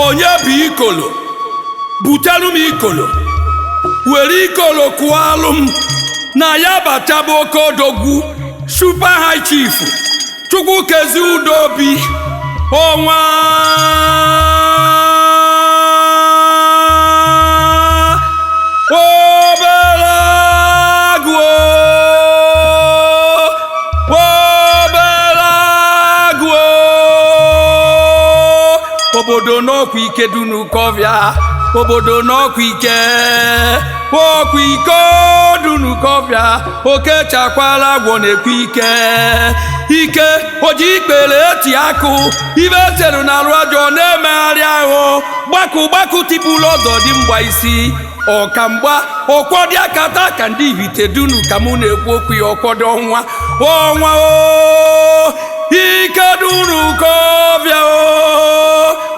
onye bụ ikolo butelu m ikolo were ikolo kụọalụ m na ya bataba oke odogwu super high chief Chukwukezie Udobi Onwa obodo n'ọkwa Ifitedunu kọvịa obodo n'ọkwa ike dunu kọvịa oke chakwala agwọ na-ekwe ike oji ikpere eti akụ ibe teru na arụ ajọ na-emegharị ahụ gbakụ tipụlụ ọzọ dị mgba isi ọkamgba ọkwọdị akata ka ndị Ifitedunu ka mụ na-ekwu okwu ya ọkwọdị ọnwa Ifitedunu kọvịa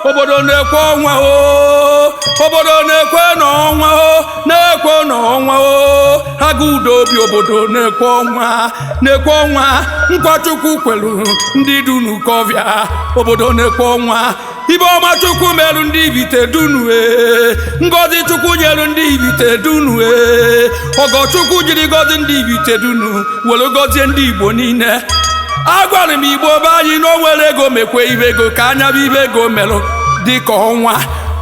obodo na-ekwe ọnwa obodo na-ekwe n'ọnwa na-ekwe n'ọnwa agụ Udobi obodo na-ekwe ọnwa nkwa Chukwu kwelu ndị dunu kọvịa obodo na-ekwe ọnwa ibe ọma Chukwu merụ ndị Ifitedunu ngozi Chukwu nyelu ndị Ifitedunu ọgọ Chukwu jiri gozi ndị Ifitedunu were gozie ndị Igbo niile agwara m Igbo be anyị na o nwere ego mekwe ibe ego ka anya bụ ibe ego merụ dịka ọnwa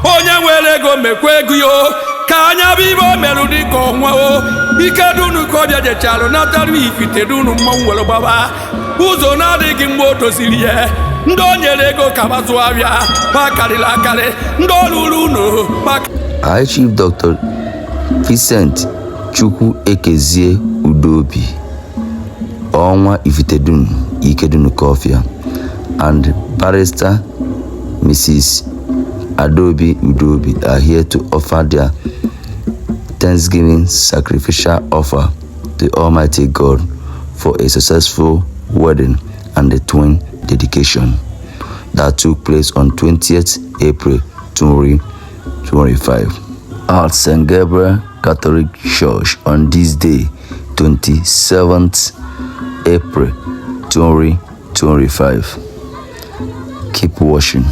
onye nwere ego mekwe ego yo ka anya bụ ibe o merụ dịka ọnwa Ifitedunu kọbịa jecharụ natara Ifitedunu mmanwụ were gbaba ụzọ na-adịghị mgbe o doziri ya ndị o nyere ego ka bazụ abịa ma karịrị akarị ndị ọlụrụ unu High Chief Dr. Vincent CHUKWUEKEZIE Udobi Onwa Ifitedunu Ifitedunu Kofia and Barrister Mrs. Udobi are here to offer their Thanksgiving sacrificial offer to Almighty God for a successful wedding and a twin dedication that took place on 20th April 2025 at St. Gabriel Catholic Church on this day, 27th April 2025. Keep watching.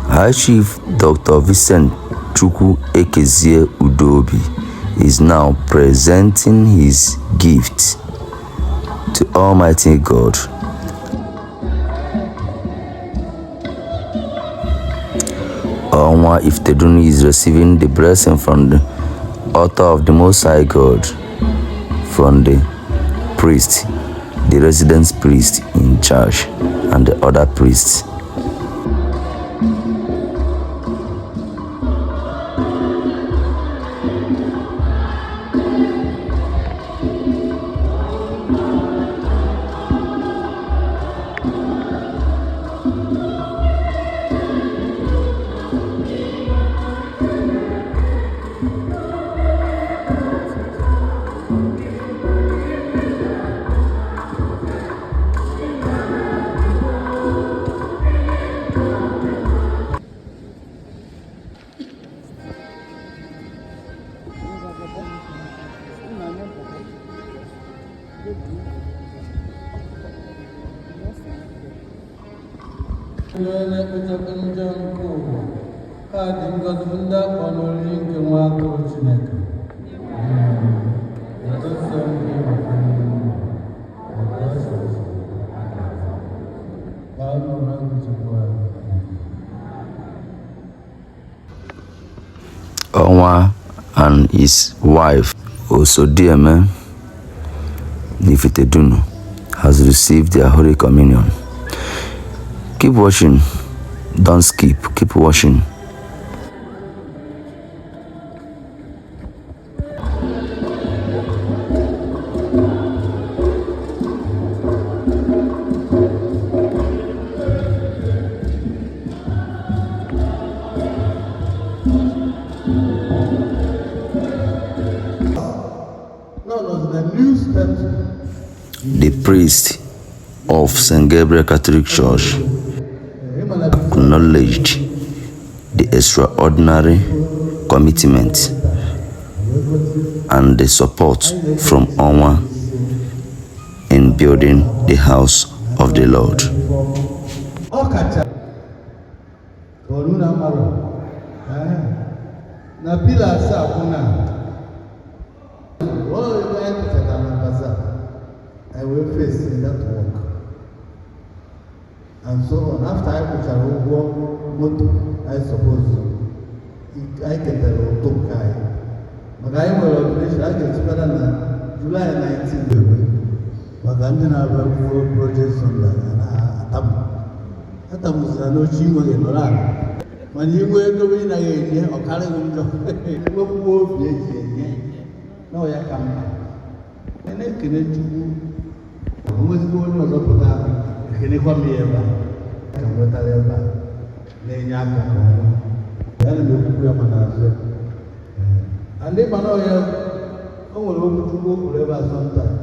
High Chief Dr. Vincent CHUKWUEKEZIE Udobi is now presenting his gift to Almighty God. Onwa Ifitedunu is receiving the blessing from the altar of the Most High God, from the priest, the resident priest in charge, and the other priests. Onwa and his wife Odogwu Ifitedunu has received their Holy Communion. Keep watching, don't skip, keep watching. No. The priest of St. Gabriel Catholic Church acknowledged the extraordinary commitment and the support from Onwa in building the house of the Lord. I will face in that work. And so on. After I put a motor, I suppose I get a top guy. But I will finish, I get better than July 19th. But I'm going to have a project on that. That was a no chingo in Oran. When you go to win again, or carry them, no, I come. And I can always go on the top of that. Can you come here? Come with a lever. Lay Yaka. Then you put up and they Manoya will go forever sometime.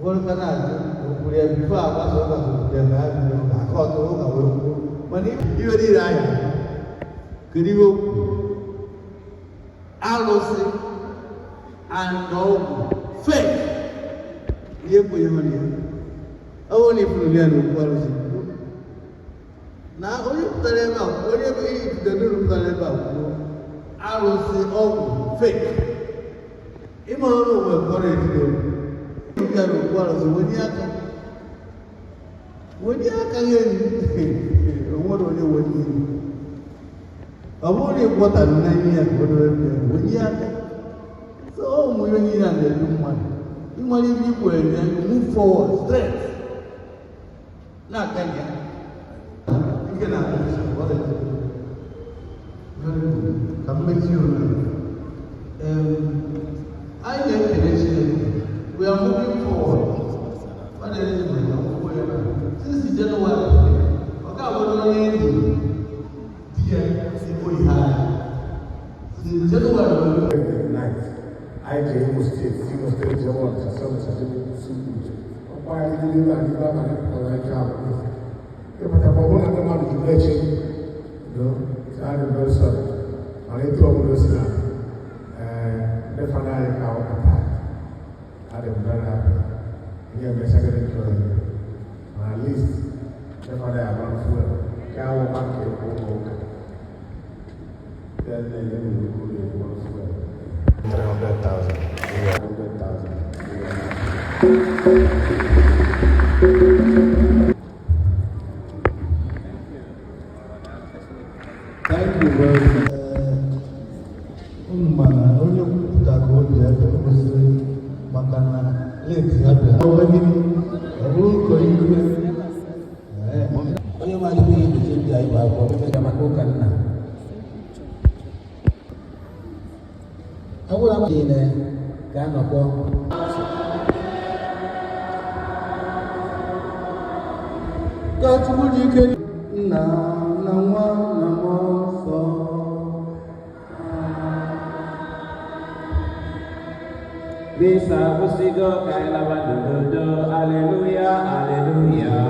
What can I do? Before I was over to them, I caught the look. When you did, I could you ARO and no fake. Only for the now, only put the level, whatever you the little level, ARO fake. Even though we're going to do, you can require us when you can what do you want? I want you what I'm 9 years when you are so we need and the woman. You want to be well, then you move forward, straight. Not can you can have what is it? Come with you. I get connection. We are moving forward. What is it? Since January, what are we doing? Dear, we have. Since January, I came to state, he was still the one to some why did you like that? I can't. But I want to come to lecture. It's very sorry. I need to listen. The fanatic out attack. I am very happy. Here, my second employee. At least, the father I want to work. Can back here? Then they will go to 300,000. 300,000. Thank you very much. Only put a gold there because Makana late happened. I will go in. Only my baby, I will I will have been a kind of one. God, would you get now, no more for this? I will see God, hallelujah, hallelujah.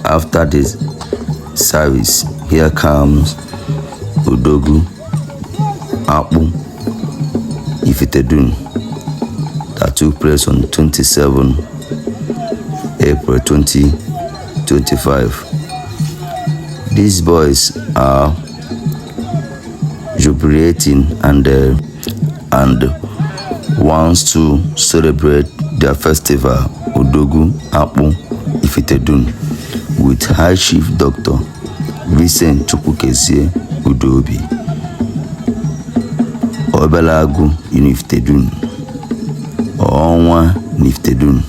After this service, here comes Odogwu Akpu Ifitedunu that took place on 27 April 2025. These boys are jubilating and wants to celebrate their festival, Odogwu Akpu Ifitedunu, with High Chief Dr. Vincent CHUKWUEKEZIE Udobi, Obelagu Ifitedunu, Onwa Ifitedunu,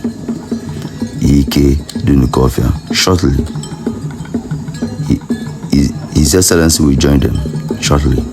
Igu shortly. His Excellency will join them shortly.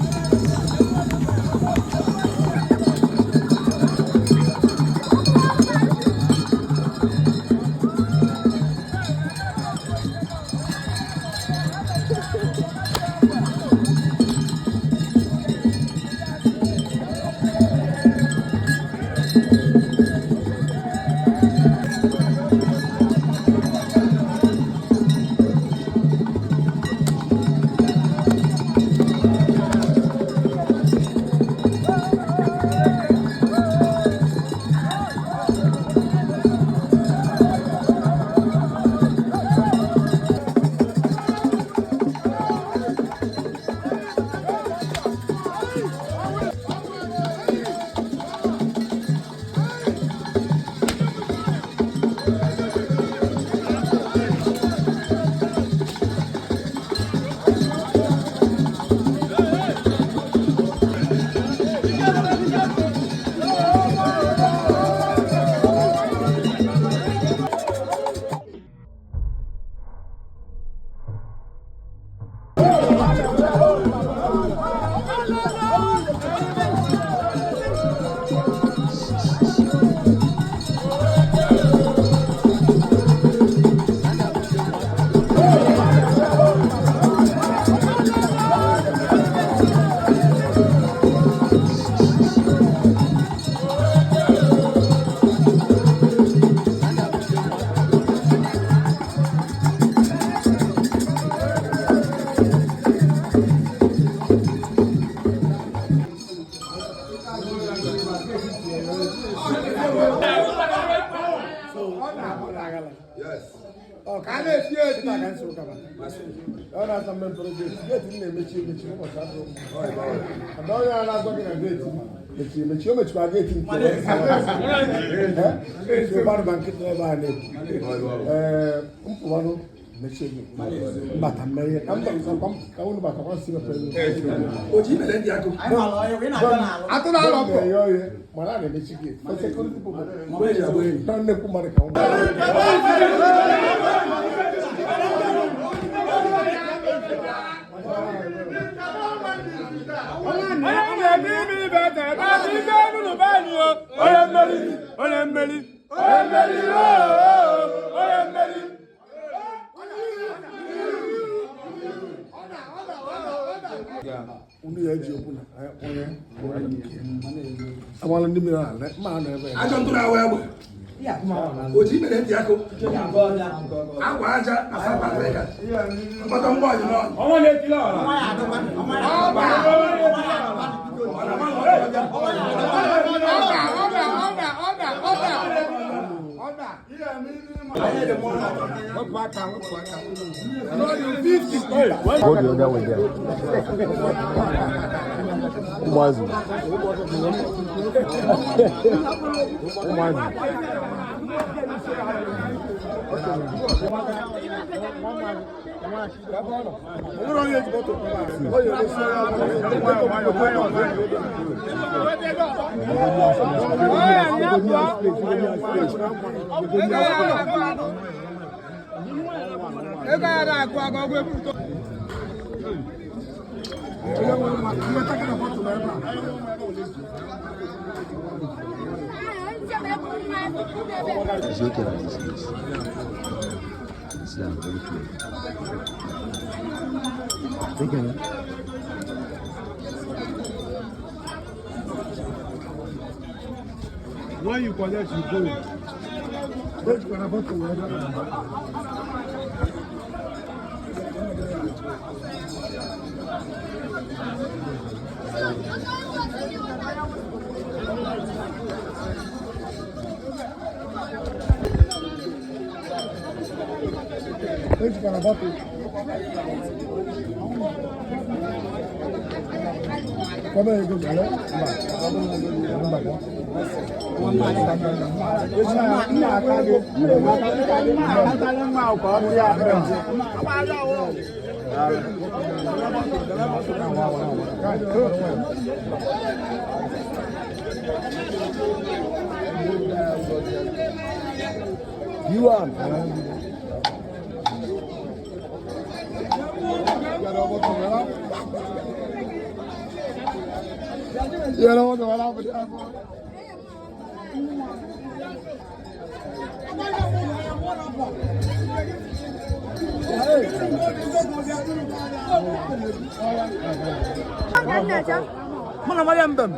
Go the other way there. Umazu. When you collect, you go. Come on, you go. You are. You don't want to run out with that. Mana Mariam bem.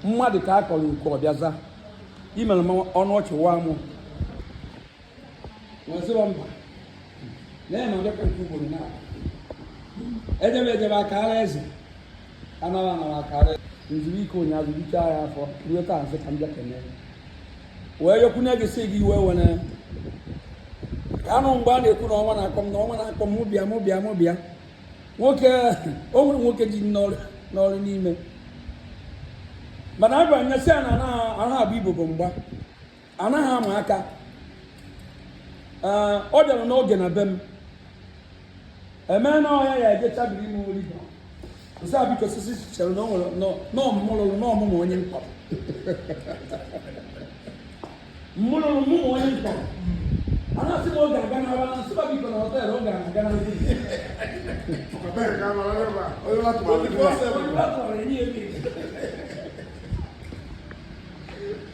Mmadụ ka akọrọ uko ọbịaza imere m ọnụ ọchị wa mụ nwesịrọ mba na-eme ọdịka nke ugboro na ejebe akara eze anaghị akara nzuru ike ụnyaahụ bichaa ya afọ ruo taa nsị ka m bịa kene wee yọkwu na-egesi gị iwe were ka anụ mgbe a na-ekwu na ọnwa na-akpọ m na ọnwa na-akpọ m mụ bịa nwoke o nwere nwoke ji n'ọrụ n'ime mana a gwara nyesị ya na anaghị abụ Igbo bụ mgba anaghị ama aka ọ bịara n'oge na be m emee na ọhịa ya eje chabiri ime origo ose abiko osisi chere na o nwere n'ọmụmụ lụrụ n'ọmụmụ onye mkpọrọ mmụlụrụ mụ onye mkpọrọ anasị m oge aga na abana nsị babiko na họteelụ oge aga na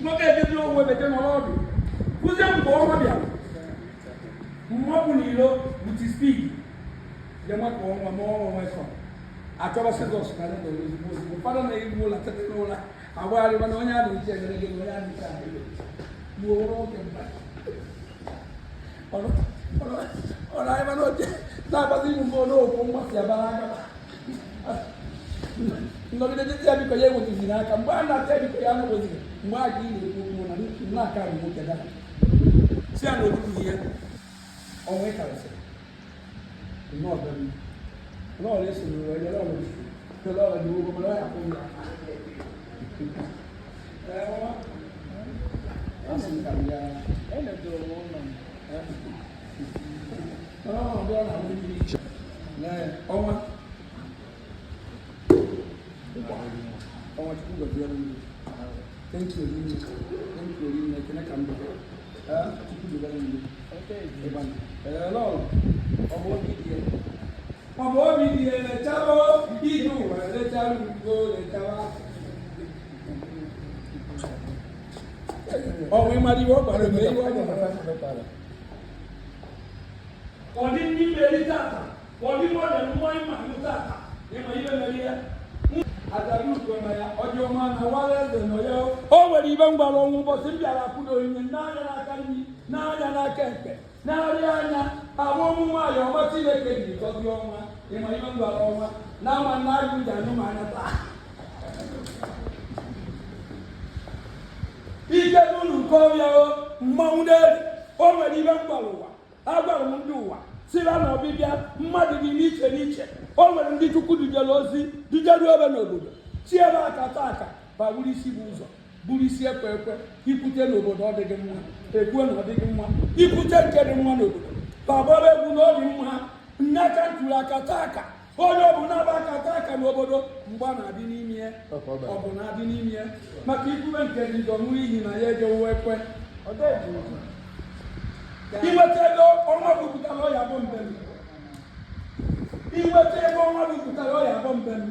nwoke ejebi no way better no lobby. Who's them for Mabia? Mobile with his speed. The man for more my son. I told us those kind of things. Father, they will at the Nola. I worry when I am getting you all can back. All I ever know, that even for no what's your bag. No, they didn't tell me because you were in a can. Why not tell you because was why do you not come with that? See, I know here. Oh, wait, I say. No, then. No, listen, you're always. The Lord, you will go around. Thank you. Can I come back? Hello. Ọmọ mi di ẹ̀rẹ̀ jábọ́ ìdù ẹ̀rẹ̀ jábọ́ ẹ̀rẹ̀ jábọ́. Ọmọ ìmàdíwọ́ pàdé mi ìwọ́ ọmọ rẹ̀. Ọdí ní ìbẹ̀rẹ̀ tààtà, ọdí mọ́lẹ̀ mọ́ ìmàdí tààtà, ìmọ̀ ìbẹ̀ mẹ́rin yẹ. Àtàrí òkú ẹ̀mọ̀ ya, ọjọ́ ọmọ àná wálé ẹ̀sẹ̀ náà yẹ. Ó wẹ̀rẹ̀ ìbẹ̀ ń gbà lọ ohun bọ̀ sí ibi àràkúdò ìyẹn náà yẹ náà kẹ́yìn, náà yẹ náà kẹ́kẹ́, náà rí anya, àwọn ọmọ ayọ̀ ọmọ tí lè kéjì tọ́jú ọmọ. Ìmọ̀ ìmọ̀ ń gbà lọ wọn, náà wọn náà yóò jà ní màá náà ta. Ifitedunu kọ́ọ̀yà o, mọ̀wúndé, ó wẹ̀rẹ̀ ìbẹ̀ ń gbà lọ wà, agbára ń dùn wà, síra náà ọbịbịa, mmadụ dị n'iche n'iche, o nwere ndị Chukwu dujere ozi, dujeru ebe n'obodo, si ebe akata aka, ba buru isi bụ ụzọ, buru isi ekwe ekwe, ikwute n'obodo ọ dịghị mma, ekwuo na ọ dịghị mma, ikwute nke dị mma n'obodo, babọrọ egwu na ọ dị mma, nnaka ntụrụ akata aka, onye ọ bụ na-aba akata aka n'obodo, mgba na-adị n'ime ya, ọ bụ na-adị n'ime ya, maka ikwube nke dị njọ nwere iyi na ya ejewo ekwe. Iweta ego ọnwa bupụtara ọya bụ mbem. Iweta ego ọnwa bupụtara ọya bụ mbem.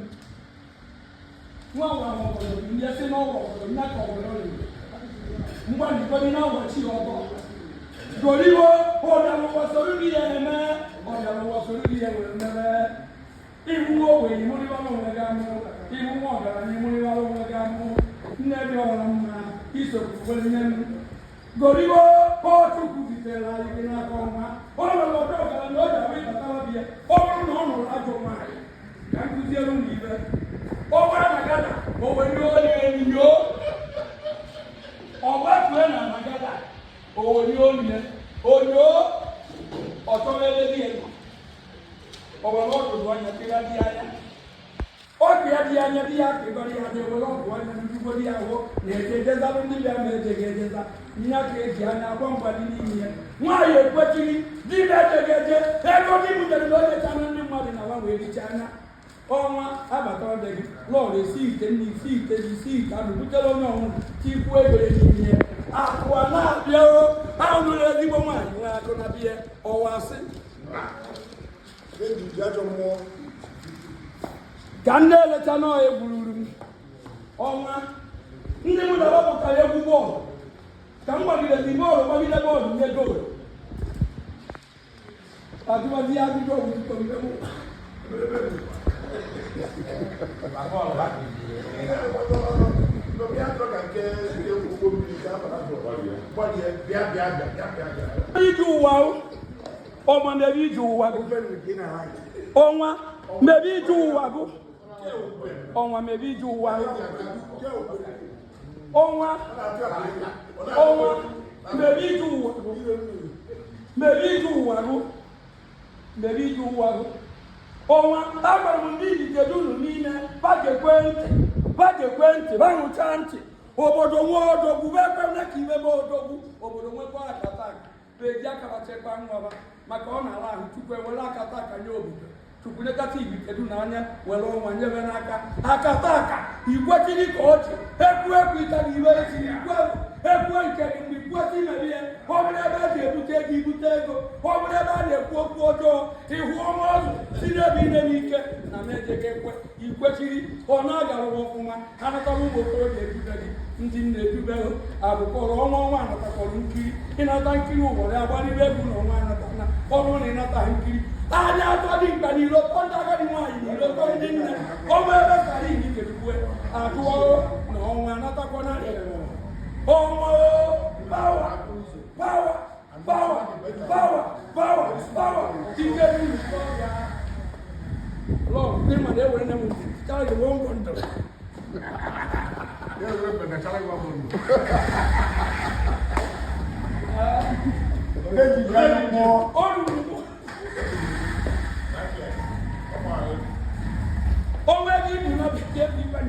Nwa nwa ọbọdọ ndị esi n'ọgwọ ọbọdọ ndị aka ọbọdọ ọrụ. Mgba ndịkọdị na ụbọchị ọgọ. Goriwo ọdalụwa soro ndị ya eme, ọdalụwa soro ndị ya were mmemme. Iwu ogbenye mụrịwa n'onwe gị amụ, iwu nwa ọgaranya mụrịwa n'onwe gị amụ. Nne dị ọrụ mma, isokwu kwere nye m. Goriwo Chukwu zitere anyị gị n'aka ọnwa. Ọ nwere ọdọ ọgaranya o ji abụ ịbatara bịa. Ọ bụrụ na ọ nụrụ ajọ nwaanyị, ka m kụziere ụmụ ibe. Ọ gbara na gada, o were onye enyo. Ọ gbafue na Nagada, o were onye onyo. Ọ chọrọ elezi ego. Ọ were ọdụdụ anya pịra di anya. Ọ pịa di anya di ya pịgọrọ ya dị were ọdụ anya ndugbo di ya hụ na-eje ejezalụ ndị bịa ma ejeghị ejeza. Nya ka eji anya agwa mgbali n'ime ya. Nwaanyị ekwechiri dibịa ejeghị eje ego ndị butere na onye chana ndị mmadụ na nwa wee richa anya. Ọnwa abata ọdị gị lọọrọ esi ite nri isi ite ji isi ite anụ butere onye ọnwụ tikwu egwere n'ime ya. Akụwa na-abịa o ahụ nụrụ ezigbo nwaanyị nwee akụ na bịa ọwa asị. Ka ndị elecha n'ọhịa egwururu m ọnwa ndị mụ na wepụtara egwu bọọlụ ka m gbagidezi bọọlụ gbagide bọọlụ nye goolu atụmazi ya adịghị ọgwụ ikombe mụ iji ụwa ọma mebe iji ụwa ọnwa mebe iji ụwa gụ ọnwa mebe iji ụwa ọnwa mebe iji ụwa mebe iji ụwa ọnwa agbara m ndị Ifitedunu niile bagekwe ntị banụcha ntị obodo nwe odogwu bekwene ka ibe be odogwu obodo nwekwa akata beji akabachekwa nwaba maka ọ na-ala ahụ tupu ewere akata aka nye obodo Chukwu nekata Ifitedunu anya were ọnwa nyebe n'aka akata aka igwechiri ka o ji ekwu itara iwe esiri ekwu nke gị mgbe ikwesị imere ihe ọ bụrụ ebe a ga-ebute ego ibute ego ọ bụrụ ebe a na-ekwu okwu ọjọọ ịhụ ọnwa ọzọ si n'ebe ine n'ike na meje ga ekwe ikwechiri ọ na-agara ọfụma ha natara ụmụ okorobịa ebute gị ndị na-edube abụkọrọ ọnwa anatakọrọ nkiri ịnata nkiri ụbọchị agbalịbe egwu na ọnwa anata na ọrụ na ịnataghị nkiri anya atọ dị mkpa n'ilo tọ ndị agadi nwaanyị n'ilo tọ ndị nne ọnwa ebe kara iyi kerikwe atụọrụ na ọnwa anatakọ na ọnwa pawa pawa pawa pawa pawa pawa ike duru ya Lord, ndị mmadụ ewere na m chara gị nwe ngwọ ndụ ọnwa ego ibu na bekee bụ ibe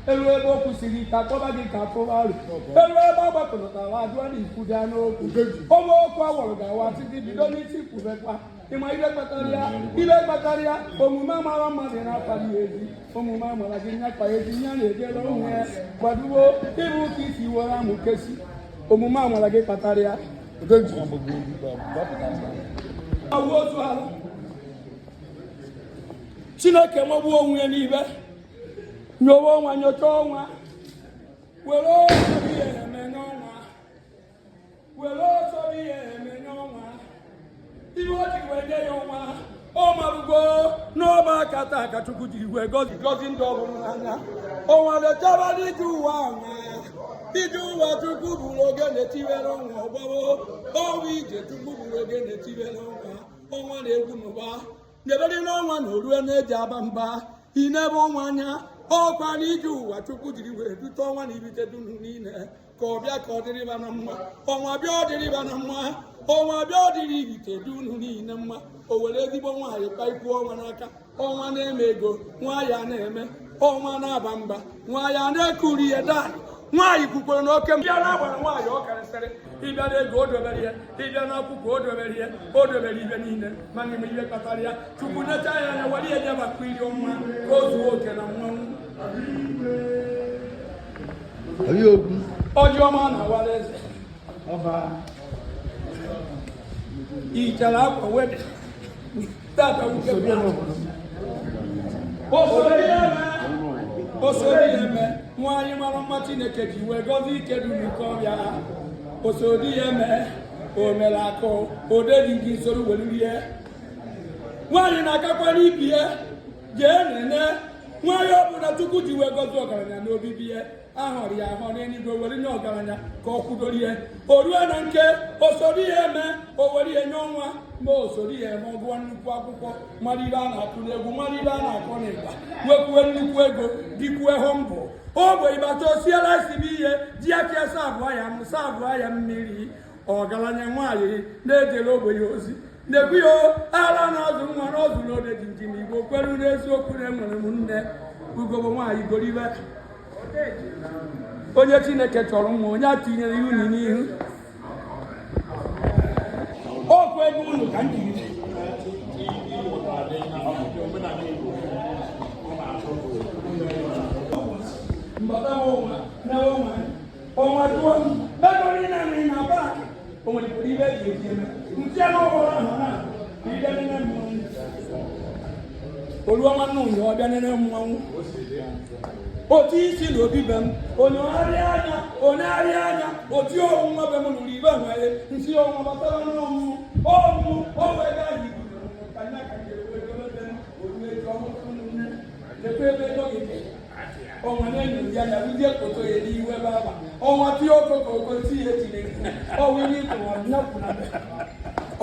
elu ebe o kwụsịrị ike akpọba gị ka atụgharị elu ebe a gbakọtara ajụọ na ikwude n'okwu ọnwa okwu awọrọ ga-awa site bido n'isi kwubekwa ịma ibe kpatara ya omume amara mmadụ na-akpali ezi omume amara gị nyakpa ezi ya na-ejere onwe ya kwadowo ịbụ ka isi were amụ kesi omume amara gị kpatara ya awụ otu ala Chineke nwegbu onwe ya n'ibe nyowe ọnwa nyochaa ọnwa were ọsọ ihe eme n'ọnwa were ọsọ ihe eme n'ọnwa ibe o ji wee nye ya ọnwa ọ marụgo n'ọba akata aka Chukwu jiri wee gọzi ndị ọbụrụ n'anya ọnwa lechara n'ije ụwa ọnwa ije ụwa Chukwu bụrụ oge na-etiwere ọnwa ọgbawo ọnwa ije Chukwu bụrụ oge na-etiwere ọnwa ọnwa na-egwu n'ụba nebere n'ọnwa na orue na-eji aba mba inebe ọnwa anya ọkwa n'ije ụwa Chukwu jiri wee dute ọnwa na Ifitedunu niile ka ọ bịa ka ọ dịrịba na mma ọnwa bịa ọ dịrịba na mma ọnwa bịa ọ dịrị Ifitedunu niile mma o were ezigbo nwaanyị kpa ikwu ọnwa n'aka ọnwa na-eme ego nwaanyị a na-eme ọnwa na-aba mba nwaanyị a na-ekuri ihe daa nwaanyị kwukwere n'oke mbịa na-agbara nwaanyị ọ karịsịrị ịbịa n'ego o dobere ya ịbịa n'akwụkwọ o dobere ya o dobere ibe niile mana ime ihe kpatara ya Chukwu necha ya anya were ihe jebakwa iri ọnwa ka o zuo oke na mmanwụ ọjọọma na awara eze ichara akwa wede tata wuke osori eme nwaanyị mara mma Chineke ji wee gọzie Ifitedunu nke ọbịa osodi ya eme o mere akụ odedi gị soro welurie nwaanyị na-akakwa n'ibi ya jee nene nwaanyị ọbụla Chukwu ji wee gọzie ọgaranya n'obibi ya ahụrụ ya ahụ n'eluigwe were nye ọgaranya ka ọ kwudoro ihe o rue na nke osori ya eme o were ihe nye ọnwa ma osori ya eme ọ gụọ nnukwu akwụkwọ mara ibe a na-akụ n'egwu mara ibe a na-akọ n'ịgba nwekwuwe nnukwu ego dikwuo hụ mbụ ogbe ịbata osiela isibe ihe ji aka sa abụọ ya mmiri ọgaranya nwaanyị na-ejere ogbenye ozi na-ekwu ya ala na-azụ nwa na ọzụ n'ode ji njem Igbo kweru n'eziokwu na enwere m nne ugobo nwaanyị goribe onye Chineke chọrọ nwa onye atinyere ya unu n'ihu okwu ego unu ka m jiri mbata ọnwa tụọ ego niile amịrị na paakị o nwere ibe eji eji eme ntị ebe ọhụrụ ahụ na ịbịa nene mmanwụ oluọma nna ụnye ọbịa nene mmanwụ otu isi na obi be m onye arịa anya otu ọnwụ nwa be m nụrụ ibe nwere nsị ọnwa batara n'ọnwụ ọnwụ ego ahụ iburu ka nya ka lekwa ebe ego gị ọnwa na-enyo ya ya ndị ekoto ya n'ihu ebe aba ọnwa tie okoko si ihe tiri ọnwa ihe ịtụwa nyapụ na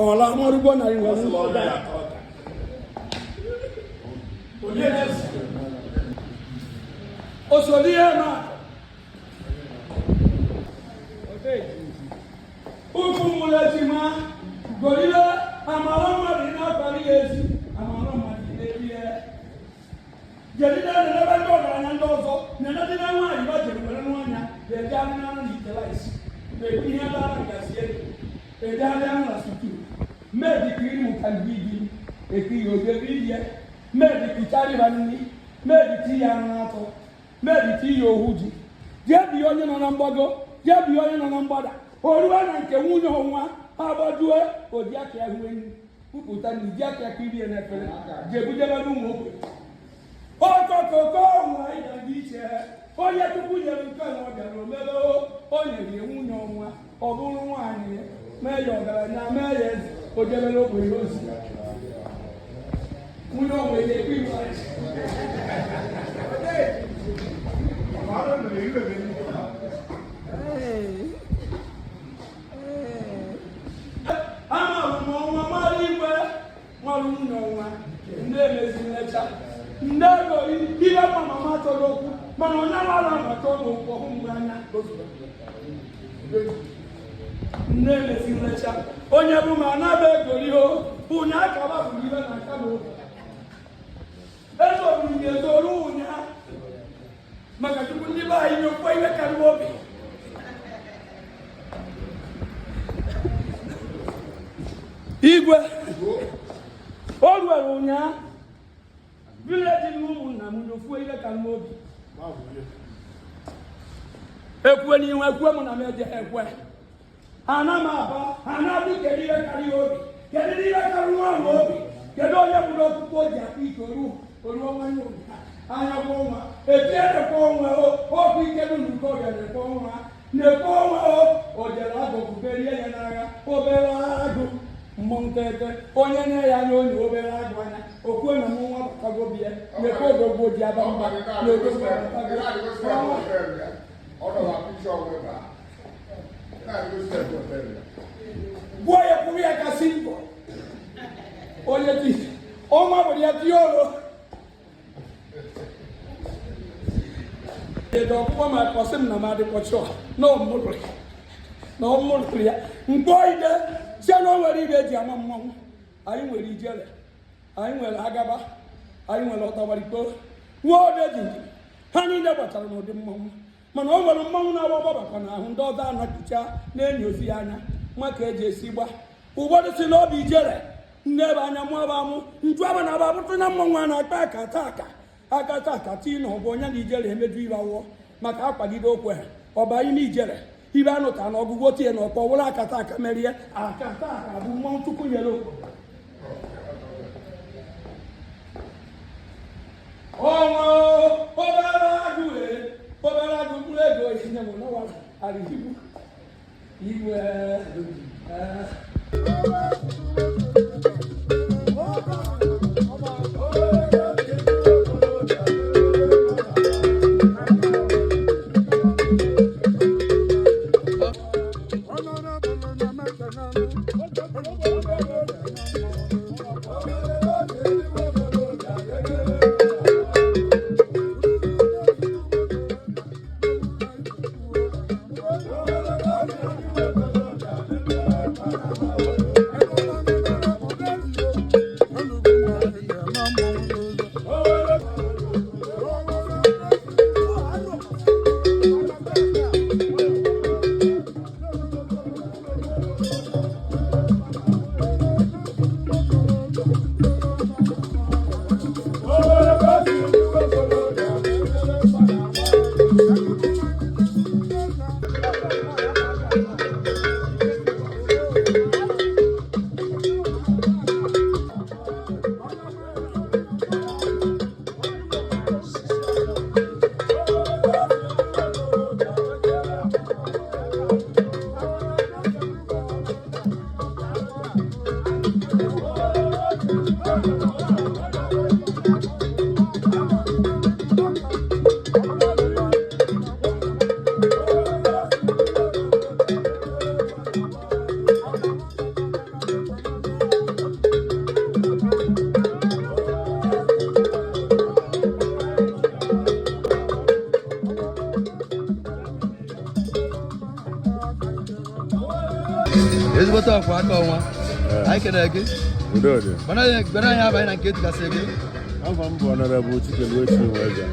ọla ọmọrụgbo na iwe osodi ihe ma ukwu mụrụ ejima gorile amara mmadụ na-abalị ya ezi amara mmadụ na-eri ya jedide na-ebe ndị ọgaranya ndị ọzọ na-enedị na nwaanyị ba jere were n'anya ga-eje adị n'anụ na itela isi na-ekwu ihe ebe ahụ gasị ego eje adị anụ na sutu mmebi ka iri mụta ndị ibi ekiri ogebe ihe mmebi kụchara ịba nri mmebi ti ya anụ n'atọ medite ihe ohu ji jee bi onye nọ na mgbago jee bi onye nọ na mgbada oruwe na nke nwunye ọnwa ha gbajue oji aka ya hue nri kwupụta na iji aka ya ka irie n'efere jee bujebe n'ụmụ ogbe ọkọkọkọ ọnwa ịga dị iche onye tupu nyere nke nwa bịara omebe o nyere nwunye ọnwa ọ bụrụ nwaanyị mee ya ọgaranya mee ya eze o jebere ogbenye ozi nwunye ọnwa na-ekwu ibe amarụ m ọnwa mara igwe mara nwunye ọnwa ndị emezi nlecha ndị ego ihe ma mama chọrọ okwu mana onye mara amata ọnụ okwu ọhụ mgbe anya ndị emezi nlecha onye bụ ma anaba egori ho ụnye akaba bụ ibe na aka na obi ezoburu nye ezoru ụnya maka chukwu ndị be anyị nyekwa ihe karịa obi igwe o ruere ụnyaa vileji na ụmụnna m nyofuo ihe karịa obi ekwue n'ihu ekwue m na m eje ekwe ana m aba ha na-abụ kedu ihe karịa obi kedu ihe karịa nwa ahụ obi kedu onye bụrụ ọkpụkpọ o ji akpa ike oruo nwanye ụnyaa anya kwa ọnwa etinyekwa ọnwa ọkụ ike n'uko ga-ekwe ọnwa na-ekwe ọnwa o jere agụ berie ya n'agha obere agụ mmọnwụ tete onye na ya anya onye obere agụ anya okwue na mụ nwa batago bie na-ekwe odogwu ji aba mba na odogwu gbuo ya kwuru ya kasị mbọ onye ti ọnwa bụrụ ya tie oro edo ọkpụkpọ ma kọsị m na m adịkpọchọ na ọmụrụ ya mgbe ide sie na o nwere ibe eji ama mmanwụ anyị nwere ijele anyị nwere agaba anyị nwere ọtawarikpo nwa odeji njem ha niile gbachara n'ụdị mmanwụ mana o nwere mmanwụ na-agba ọgbabakwa na ahụ ndị ọzọ anakicha na-enyi ozi ya anya nwa ka eji esi gba ụfọdụ si n'obi ijele nne ebe anya mụ aba amụ nju aba na aba bụtụ na mmanwụ a na-akpa akata aka tii na ọbụ onye na ijele emeju ibe awụọ maka akwagide okwe ha ọba anyị na ijele ibe anụta na ọgụgụ otie na ọkpọ wụrụ akata aka merie akata aka bụ mmanwụ tupu nyere ọnwa obere agụ mkpụrụ ego etinye m n'ụwa arịhigbu igwe ezigbote ọkwa aka ọnwa anyị kere gị mana anyị abaghị na nke etukasị gị afọ m bụ Honorable Chikeluechi Nweza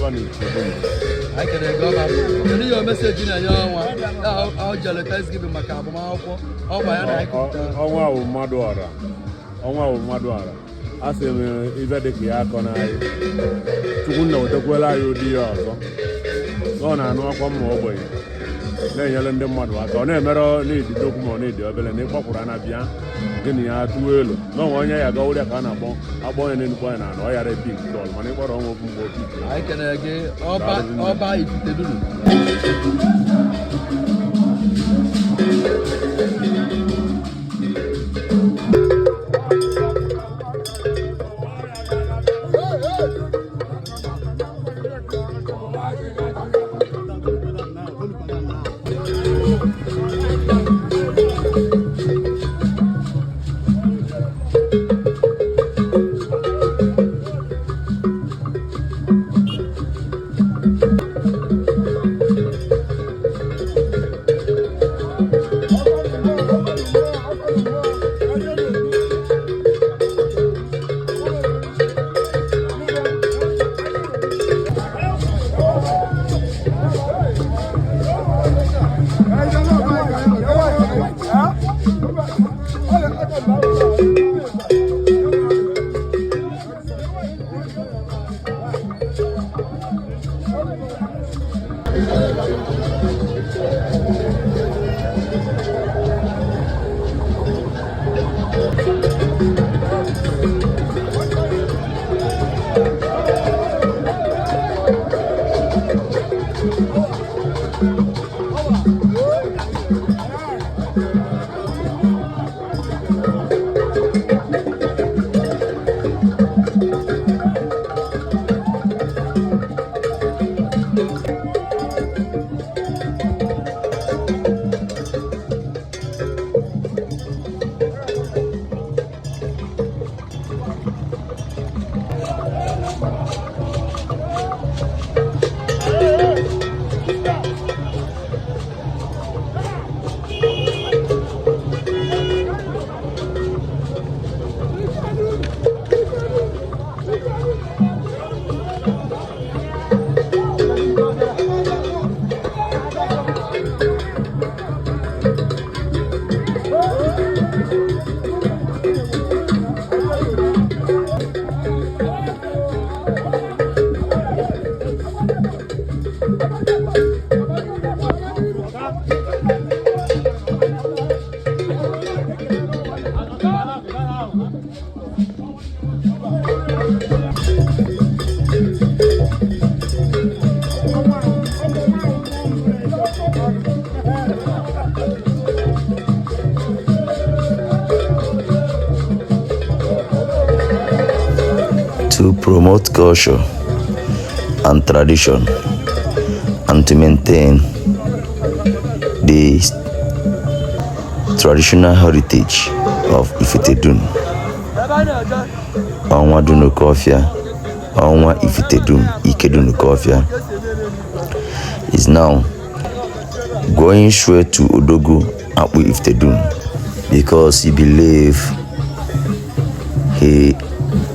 anyị kere gị ọba kedu ihe meseji na-enye ọnwa ọ jere Thanksgiving maka agbamakwụkwọ ọgba ya na ọnwa bụ mmadụ ọra asị m ibe dị ka ya akọ n'anyị Chukwu nna wetekwala anyị ụdị ya ọzọ ọ na-anụ akwa mma ogbenye na-enyere ndị mmadụ aka ọ na-emere n'idi dokwu ma ọ na-edi obere na ịkpọkwuru ana bịa gịnị ya tụọ elu n'ọnwa onye ya ga ụrịa ka a na-akpọ akpọ onye na-enukwu anyị na ọ yara epik tọl mana ịkpọrọ ọnwa okwu mgbe opik anyị kenere gị ọba Ifitedunu. To promote culture and tradition and to maintain the traditional heritage of Ifitedunu. Onwa Dunu Kofia, Onwa Ifitedunu Ikedunu Kofia is now going straight to Odogwu Akpu Ifitedunu because he believe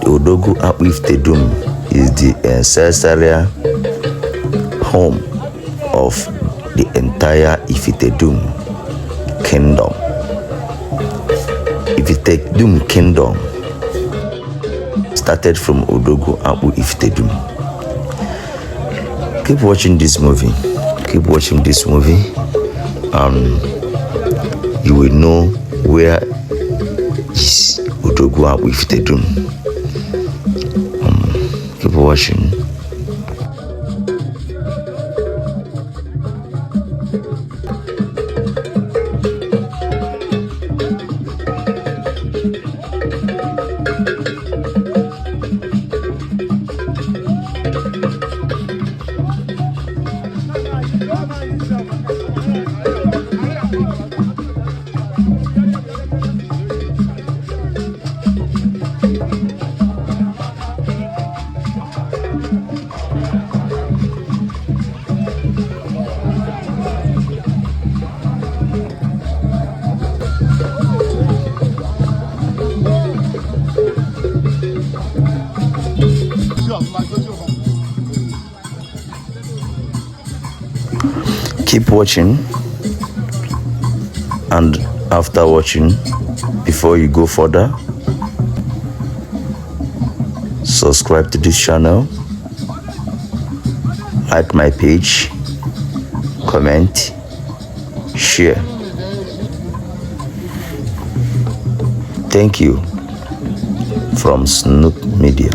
Odogwu Akpu Ifitedunu is the ancestral home of the entire Ifitedunu kingdom. Ifitedunu kingdom started from Odogwu Akpu Ifitedunu. Keep watching this movie. Keep watching this movie. You will know where is Odogwu Akpu Ifitedunu. Keep watching. Keep watching, and after watching, before you go further, subscribe to this channel, like my page, comment, share. Thank you from Snoop Media.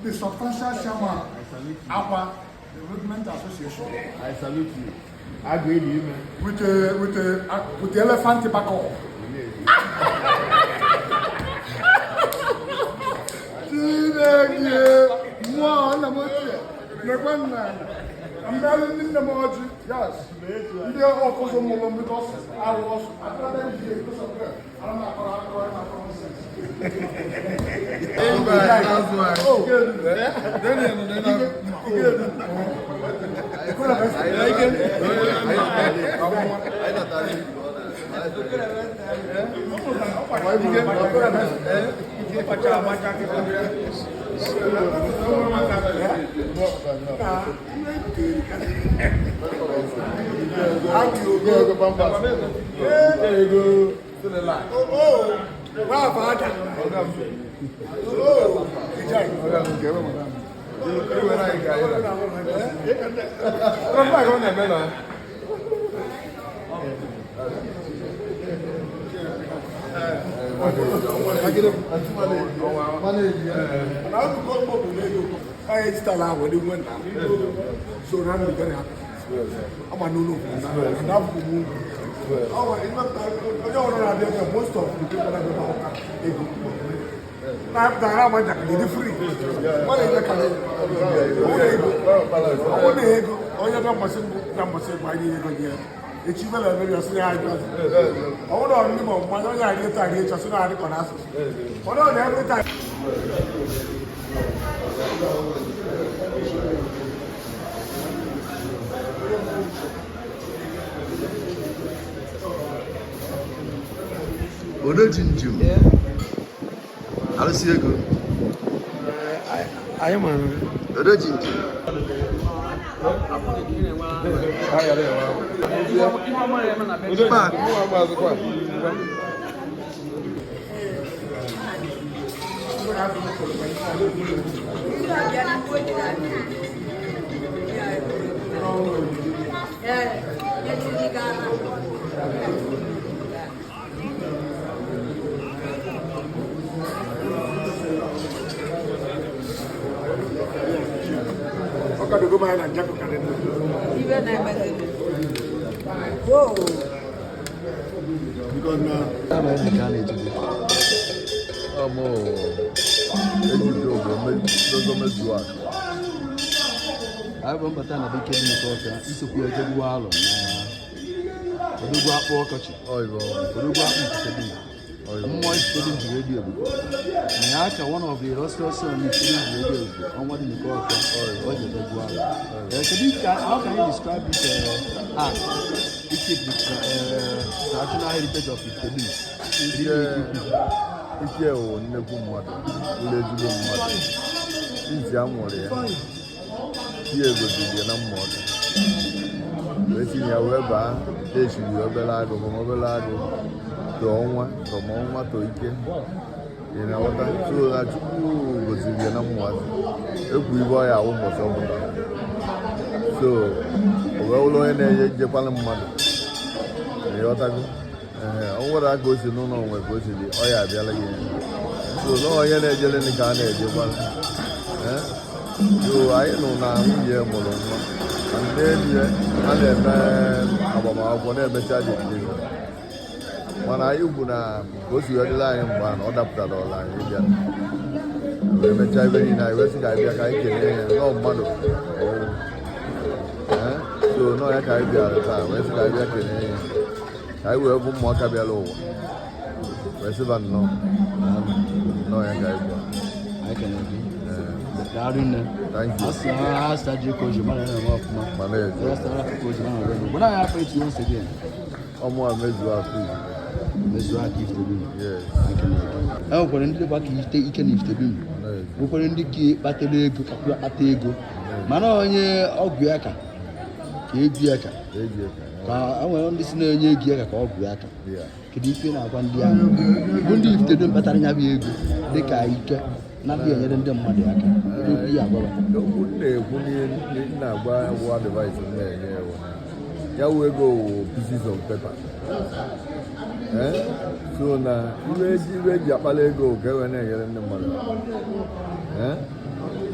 The substantial chairman, Aqua Development Association. I salute you. Agreed, man. With the elephant tobacco. I'm telling in the margin, yes. They are also more because I was I'm not Odogwu Alụsị ego. Anyị ma Odogwu Abambata na bike dị n'ụka isokwu Odogwu ARO na Odogwu Akpu ọkọchị. Odogwu Akpu Ifitedunu. Onwa Ifitedunu ji redio ebubo. Na ya aka one of the illustrious sons Ifitedunu ji redio ebubo. Onwa dị n'ụka ọka. Odogwu ARO. How can you describe this art? It keep the traditional heritage of Ifitedunu. Ike o nnekwu mmadụ, ụlọ ezigbo mmadụ. Iji amụrụ ya. Ihe egoziri na mmụọ wee tinye ya wee baa echiri obere agụ too ọnwa too ike ị na-aghọta so na Chukwu goziri ya na mmụọ ekwu ibe ọ ya awụ mbọsị ọbụla so o wee ụlọ onye na-enye njekwala mmadụ ịghọtago o nwere aka o si n'ụlọ onwe ka o si dị ọ ya abịala gị so na onye na-ejele ndị ka a na-ejekwala so anyị nụ na nwunye mụrụ nwa na ndị enyi ya a na-eme agbamakwụkwọ na-emecha dị mana anyị ugwu na ka o si wedịla anyị mgbe na ọ dapụtara ọla anyị bịa wee mechaa ebe niile anyị wee sị ka anyị bịa ka anyị kelee ya nọọ mmadụ so nọọ ya ka anyị bịara taa wee sị ka anyị bịa kelee ya ka anyị wee bụ ụmụaka bịara ụwa wee sịba nnọọ ya ka anyị bịa ọmụ a mezuo akụ e nwekwara ndị dịkwa ka ike na Ifitedunu nwekwara ndị ka kpatara ego akpata ego mana onye ọgwụ ya ka ebi ya ka e nwere ndị si na-enye ego ya ka ọgwụ ya ka kedu ife na-agwa ndị ahụ bụ ndị Ifitedunu kpatara ya bụ ego dịka ike na-adịghị enyere ndị mmadụ aka okwu na-ekwu na-agba bụ advice na-enye ya wụ ego pieces of paper so na iwe eji akpala ego ka e wee na-enyere ndị mmadụ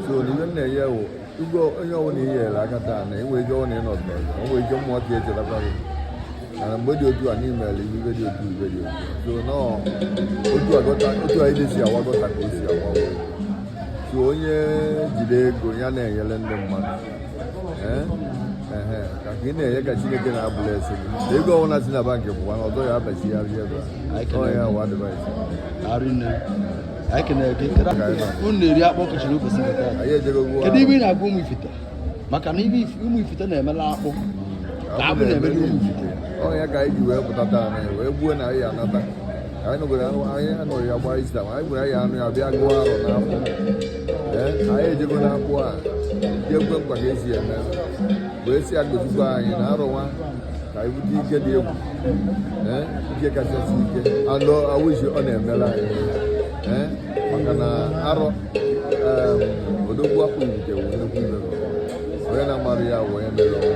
so na iwe na-enye wụ ugo onye ọbụla inyere aka taa na enwe ike ọbụla ịnọdụ o nwere ike mmụọ ka echetakwara mana mgbe dị otu a n'imere iwe dị otu so na otu anyị si awa gọta ka o si awa so onye jide ego ya na-enyere ndị mmadụ ka ị na-enye ka Chineke na-abụla ese gị ego ọbụla si na bankị bụkwa na ọzọ ya abachi ya rie ebe ya wa adịvaịsị unu na-eri akpụ kụchiri ụbọchị kedu ibe ị na-agwa ụmụ Ifite maka na ụmụ Ifite na-emela akpụ ka akpụ na-emela ụmụ Ifite ya ka anyị ji wee pụta taa na wee gbuo na anyị anata anyị nọgoro anyị anọghị ya gbaa isi anyị gwere anyị anụ ya bịa gụọ arọ n'akpụ anyị ejego n'akpụ a ji ekwe mkpa ka esi eme wee si agozikwa anyị na arọ nwa ka anyị bute ike dị egwu ike kachasị ike anụ awụji ọ na-emela anyị maka na arọ Odogwu Akpu Ifitedunu nnukwu imere onye na-amarụ ya wụ onye mere ọnwụ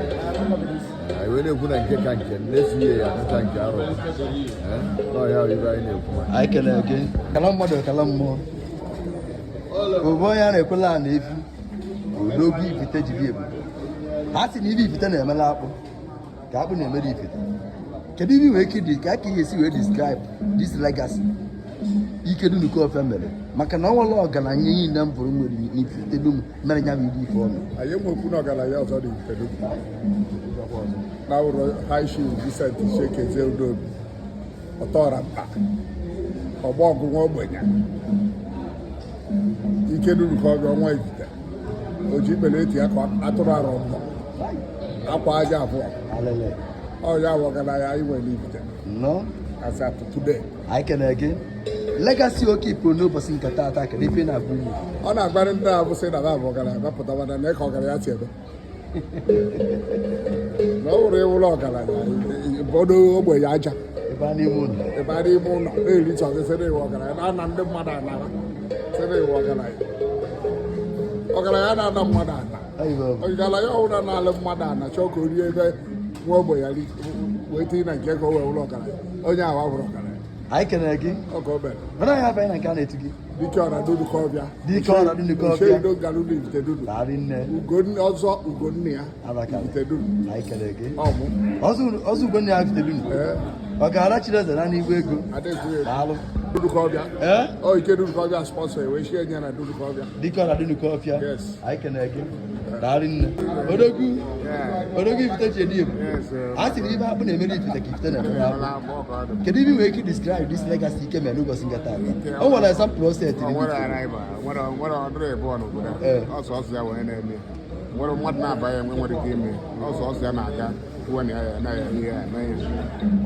anyị wee na-ekwu na nke ka nke na-esi ihe ya kacha nke arọ n'ọhịa ibe anyị na-ekwu anyị kelee gị kala mmadụ kala mmụọ obo onye a na-ekwela na efi Odogwu Ifite jiri ebube ha sị na ibe Ifite na-emela akpụ ka akpụ na-emere Ifite kedu ibe nwere ike dị ka aka ihe esi wee describe this legacy Ifitedunu mere maka na ọ nwere ọgaranya niile m bụrụ nwere n'Ifitedunu mere ya bụ ife ọnụ anyị nwekwu na ọgaranya ọzọ dị Ifitedunu na ụlọ High Chief Vincent CHUKWUEKEZIE Udobi ọtọọra mkpa ọgba ọgụ nwa ogbenye Ifitedunu ka ọ bịa Onwa Ifite o ji ikpere eti ya ka atụrụ arọ mbọ akwa aja abụọ ọ ya bụ ọgaranya anyị nwere n'Ifite as at today anyị kene gị legacy oke ipụ n'ụbọchị nke taata kedu ife na-agụ unu ọ na-agbarị ndị a bụsị na na-abụ ọgaranya gbapụtabana na ka ọgaranya si ebe na ọ wụrụ ịwụrụ ọgaranya bọdo ogbenye aja ebe a n'ime ụlọ na-ericha ọzịsịrị iwe ọgaranya na-ana ndị mmadụ anara sịrị iwe ọgaranya na-ana mmadụ ana ọgaranya ọhụrụ na-alụ mmadụ ana chọọ ka o rie ebe nwa ogbenye wee tinye na nke ka o wee wụrụ ọgaranya onye awa wụrụ ọgaranya anyị kenere gị mana anyị abịa na nke a na-etu gị dike ọra dunukọbịa Ifitedunu ọzọ Ugonna ya Ifitedunu anyị kenere gị ọzọ Ugonna ya Ifitedunu ọ ga-ara Chileze na n'igwe ego daalụ ike dunukọbịa spọnsọ wee shie nye na dunukọbịa dike ọra dunukọbịa anyị kenere gị daalụ nne Odogwu Ifite ji edi ebu a sị na ibe akpụ na-emere Ifite ka Ifite na-emere akpụ kedu ibe nwere ike describe this legacy ike mere n'ụbọchị nke taata o nwere example o setịrị ọsọsọ ya wee na-eme nwere mmadụ na-abanye enwe nwere ike ime ọsọsọ ya na-aga uwe na ya anaghị eme ya anaghị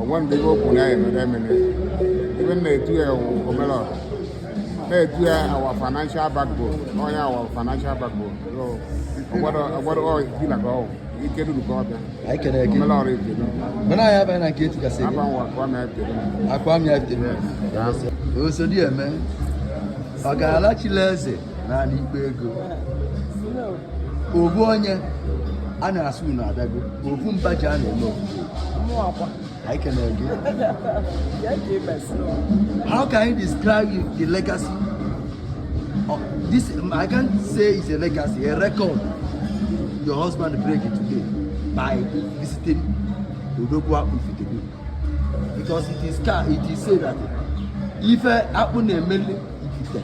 onwe ndị ibe okwu na ya emere emere ibe na-etu ya omelọra na-etu ya our financial backbone onye our financial backbone ọgbọdọ bila ka ọwụ Ifitedunu ka ọbịa anyị kere gị omelọra Ifitedunu mana anyị abịa na nke etukasị gị akwa amịa Ifitedunu osodi eme ọ ga-ala Chileze na n'ikpe ego obu onye a na-asụ unu abịago ofu mba ji a na-eme anyị kenere gị how can you describe the legacy this I can't say it's a legacy, a record. Your husband break it today by visiting Odogwu Akpu Ifitedunu, because it is said that if Akpu na-emeli Ifite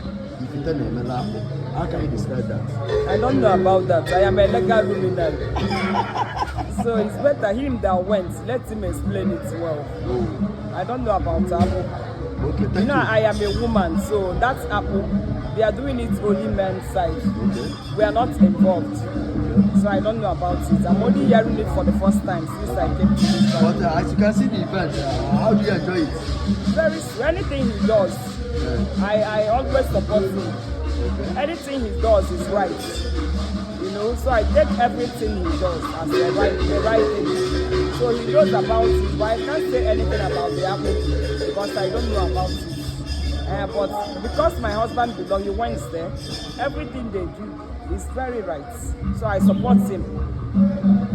na-emeli Akpu. How can you describe that? I don't know about that. I am a legal luminary. So it's better him that went. Let him explain it well. Oh. I don't know about Apple. Okay, thank you. I am a woman, so that's Apple. They are doing it only men's side. Okay. We are not involved. So I don't know about it. I'm only hearing it for the first time since I came to this country. But as you can see the event, how do you enjoy it? Anything he does, I always support him. Anything he does is right, you know. So I take everything he does as the right thing. So he knows about it, but I can't say anything about the Apple because I don't know about it. But because my husband belongs, he went there. Everything they do is very right. So I support him.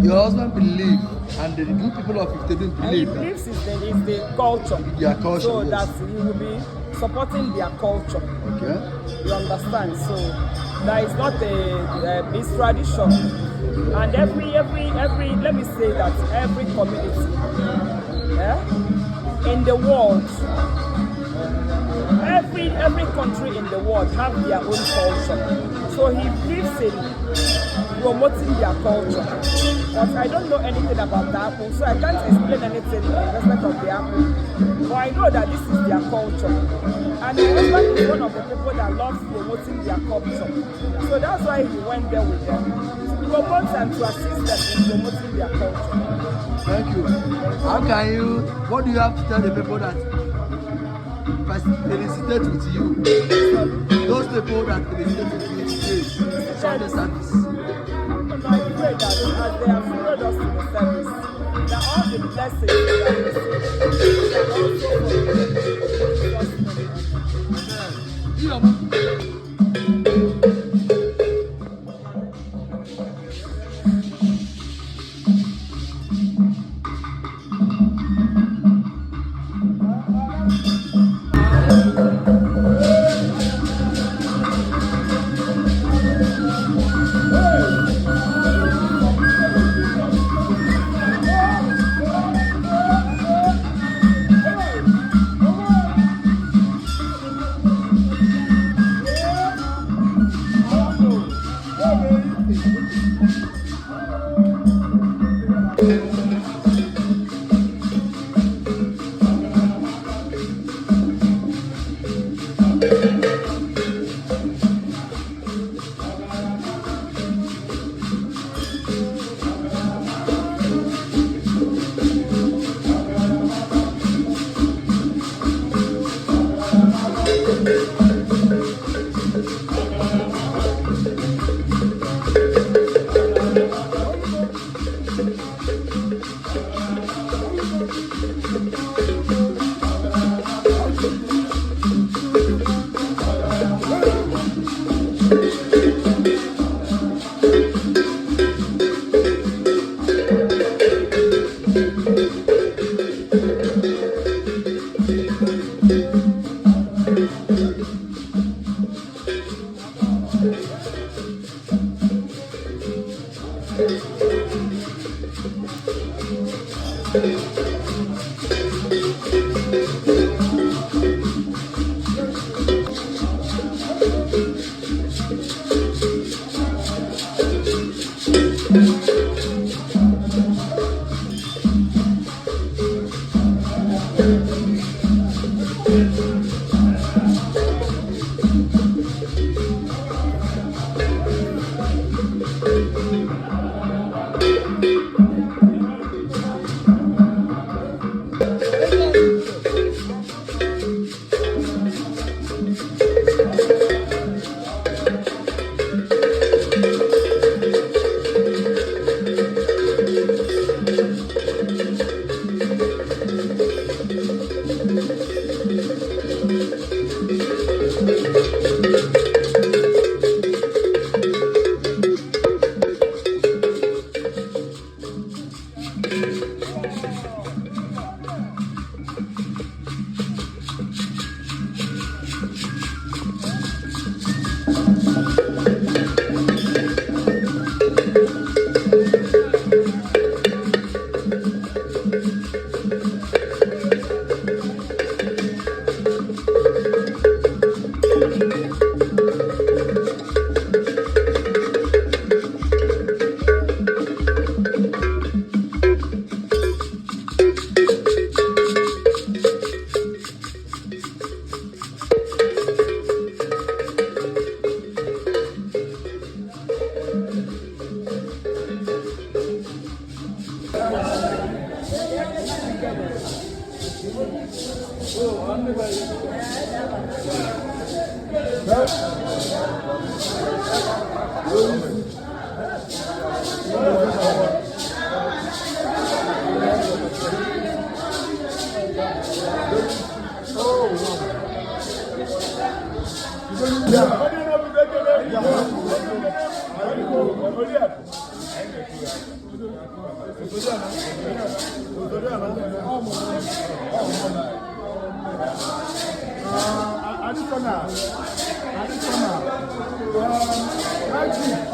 Your husband believes, and the good people of Ifitedunu believe. And he believes it's the culture. Their culture. So yes. that he will be supporting their culture. Okay. You understand? So that is not it's tradition. And every let me say that every community in the world, every country in the world have their own culture. So he believes in promoting their culture. But I don't know anything about the Apple, so I can't explain anything in respect of the Apple. But I know that this is their culture. And my husband is one of the people that loves promoting their culture. So that's why he went there with them, to promote and to assist them in promoting their culture. Thank you. What do you have to tell the people that felicitate with you? Those people that felicitate with you today, share the service. I pray that as they have followed us to the service, that all the blessings they have received are also for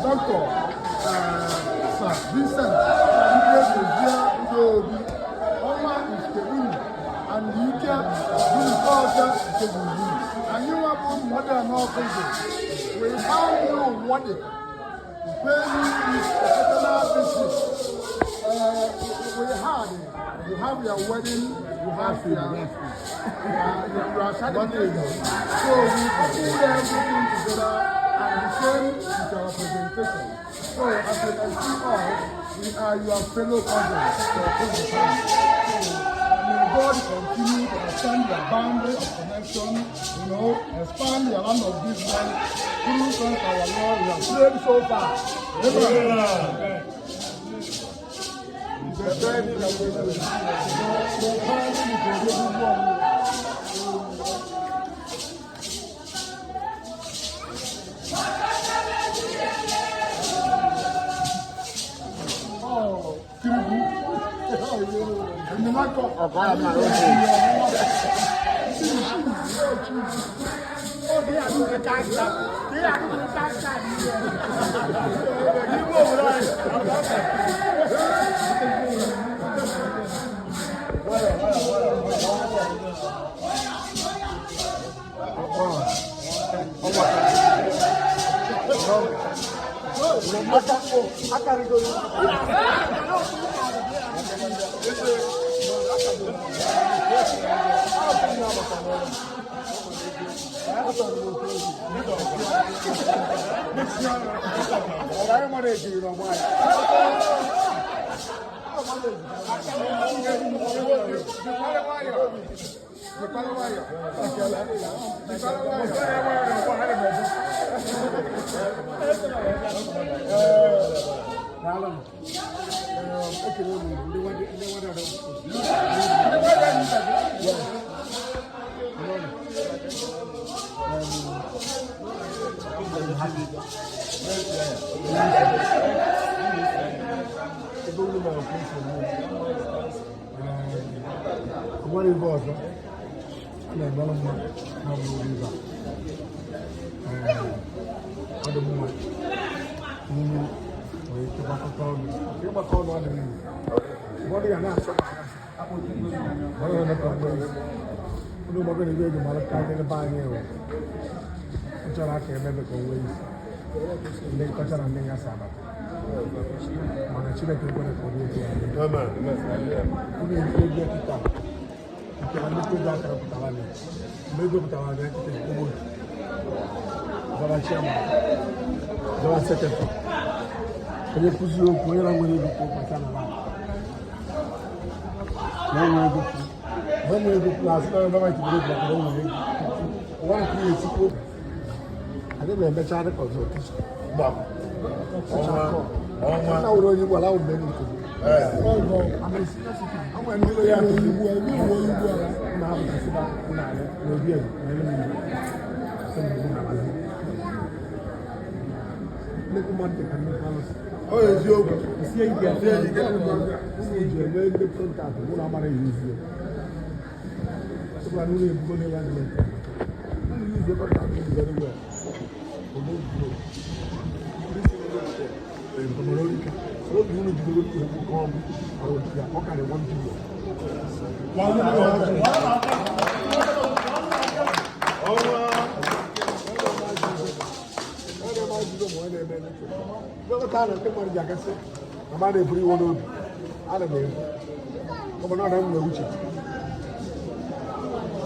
Doctor Vincent, Udobi, Onwa Ifitedunu, and Igu ARO Odogwu, and you have modern offices. We have you wanted. Very professional business. You have your wedding, you have your certificate. So we put everything together and the same with our presentation. So as you can see all, we are your fellow cousins. May God continue to extend your boundary of connection, expand your land of business through Christ our Lord. We have prayed so far. Amen.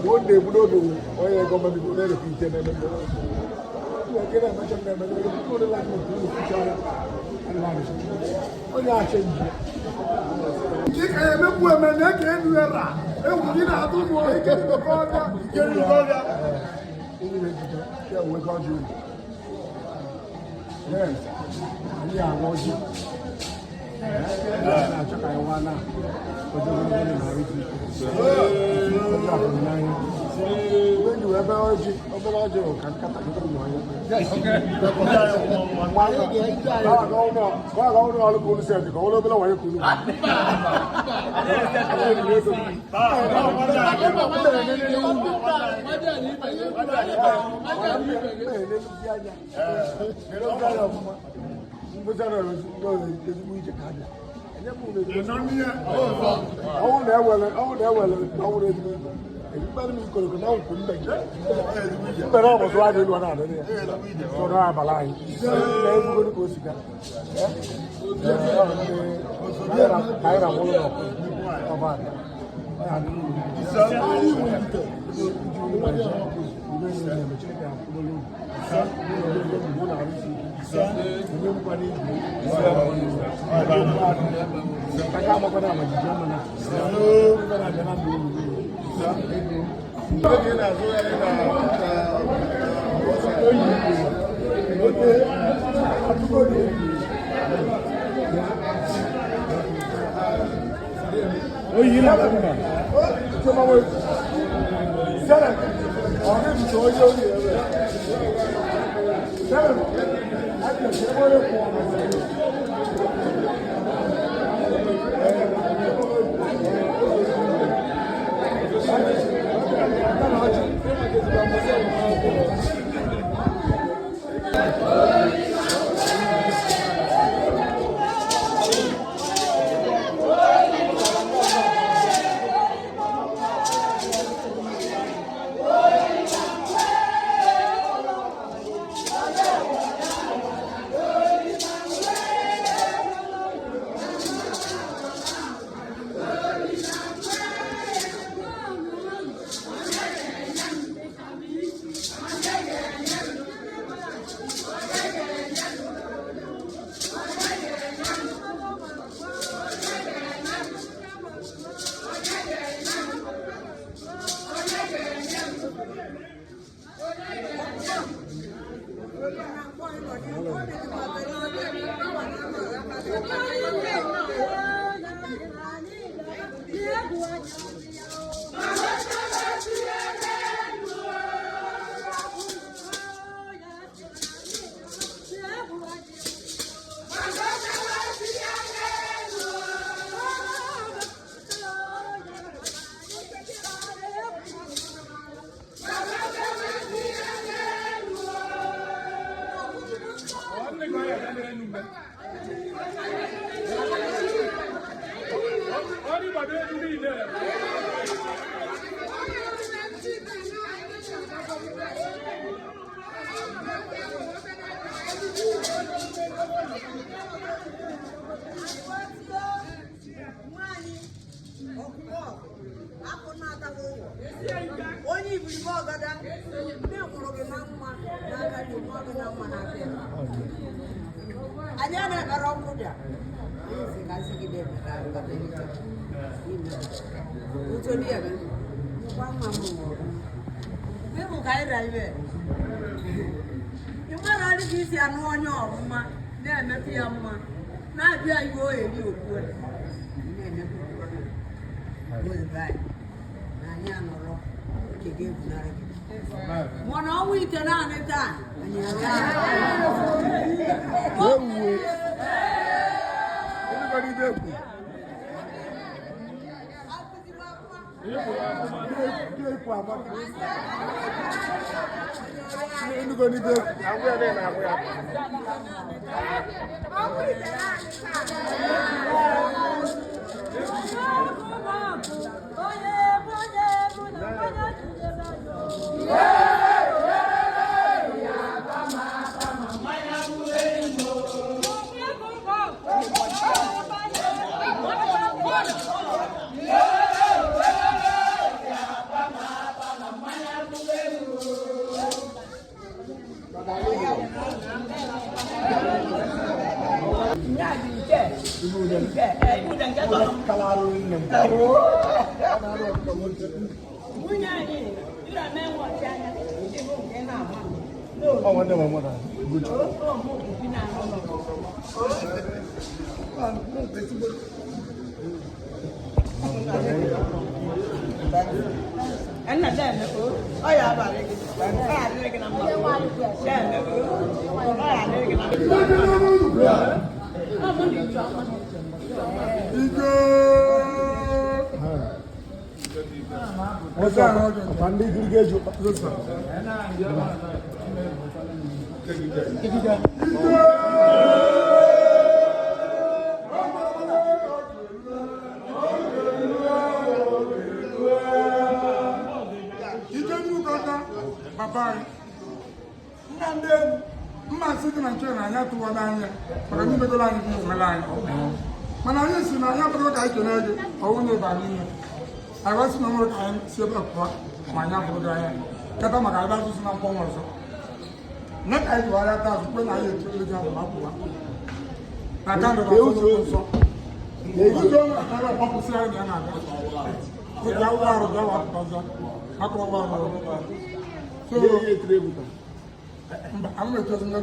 One day, Udobi, why I go back to the future, and I get a much of them, and I go to like the future and vanish. Oh, yeah, change. Ewu na atu mo ike ni ko ga. Ike ni ko ga. Ini le jito. Ya we ko ju. Yes. Ani àwọn ji. Na chaka ya wana. Ojo ni na ri ji. Ojo afọ na yin. When you ever oji, ojo kan kata ko mo yan. Yes. Okay. Wa no alu ko se ji ko lo bela wa ye ku. Oh, one day, one more. Good. And then, oh, yeah, but What's up? Monday, good get you. Papa, Nande, sitting and chair, I have to one eye, but I need to go line in my line. When I listen, I have to look at you, only by me. I was no more time, silver pot, my young guy. Katamaka is not for also. Not I do that when I took the job of Apua. I can't do so. They go to another popular than another. Put out of the water. So, I'm going to tell you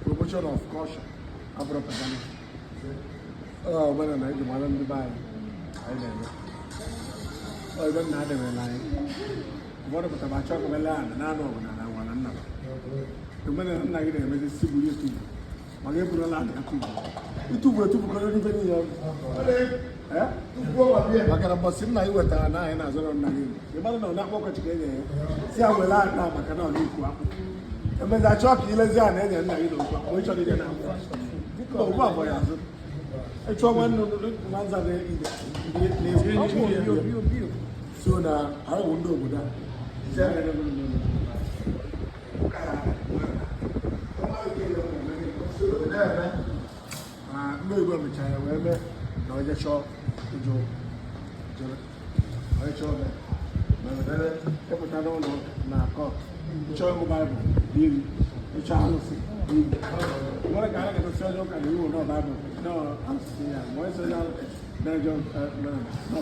promotion of caution. Oh, when I do one to buy. I never. Oh, don't know the line. What about the chocolate land? And I know one another. The men are not getting a civil YouTube. My neighbor land. You two were to go anything. I can about sit now with an eye and as well. You must not walk together. See how we like now, I cannot leave. And when I talk, you let down and I don't know which one you get out. Oh, what boy? I try one ones are there either. So now I won't do with that. No, you're going to China, where I just saw the Joe. I saw that. Every time I don't know, now, show him Bible, the child. What a guy can say, okay, you will know Bible. No, I'm saying, why is it no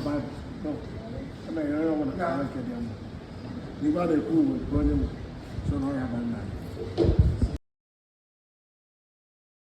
Bible? No. I mean, I don't want to look at them. You got a cool with William, so now I have a man.